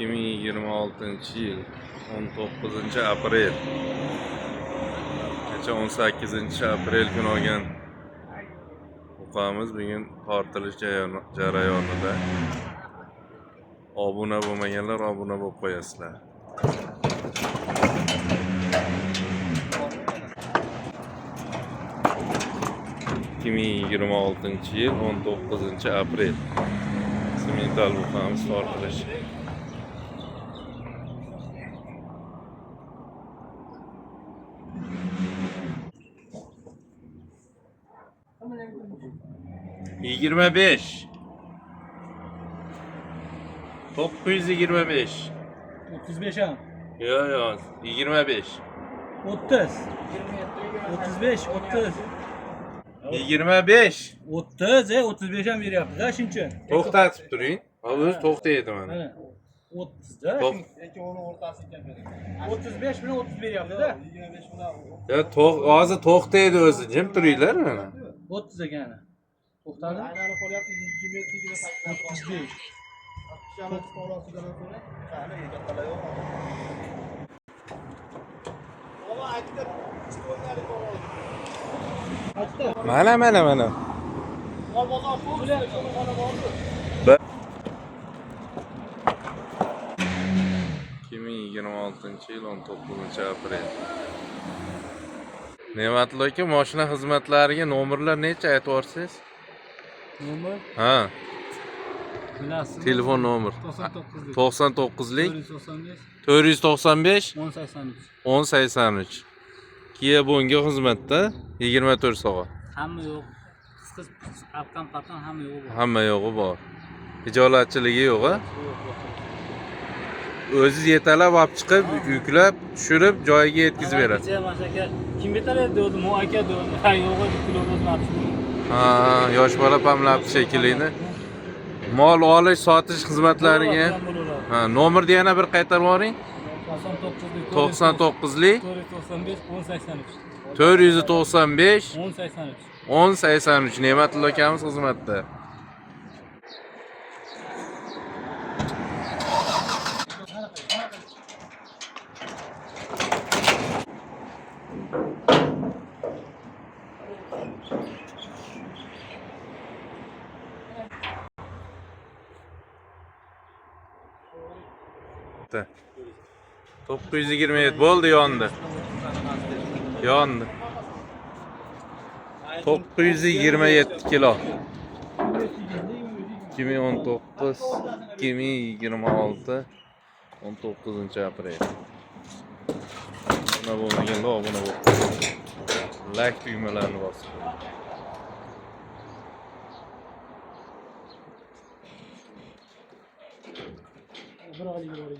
2026-yil 19-aprel. Kecha 18-aprel kuni olgan uqamiz bugun tortilish jarayonida. Obuna bo'lmaganlar obuna bo'lib qo'yasizlar. (2026-yil 19-aprel) semental uqamiz tortilish. Yigirma besh. 925. 35 ham. Yo'q, 25. 30. 35, 30. 25. 30, 35 ham beryapti-da shuncha. To'xtatib turing. Hozir to'xtaydi mana. Mana 30 da. Lekin uni o'rtasi ekan bering. 35 bilan 30 beryapti-da. 25 bilan. Ya hozir to'xtaydi o'zi, jim turinglar mana. 30 ekan. To'xtadi. Aylanib qolyapti 27, 28. Shamat to'g'risidan sonra qani kattalar yo'q. Baba aytdi, chiqo'ynari to'g'ri. Mana. Mol bozor pul, xona bordi. 2026-yil 19-aprel. Ne'matli aka, mashina xizmatlariga nomerlar necha aytib o'rsangiz? Nomer? Ha. Bilasiz. Telefon nomer. 99lik 495 495 1083. 1083. Kia bunga xizmatda 24 soat. Hamma yo'q. Qisqa apkan hamma yo'q. Hamma yo'g'i bor. Ijolatchiligi yo'q-a? O'ziz yetalab olib chiqib, yuklab, tushirib, joyiga yetkazib beradi. Kim yetaladi dedi, mo aka dedi. Ha, yo'q, kilometrni olishdi. Ha, yosh bola pamlabdi shekilini. Mol olish, sotish xizmatlariga. Ha, nomerni yana bir qaytarib yuboring. 99lik 495 1083. Ne'matli akamiz xizmatda. Da. 927 bo'ldi, yondi. 927 kilo. 2019, 2026, 19-aprel. Buna bo'lmagan, buna bo'ldi. Like tugmalarini bosing.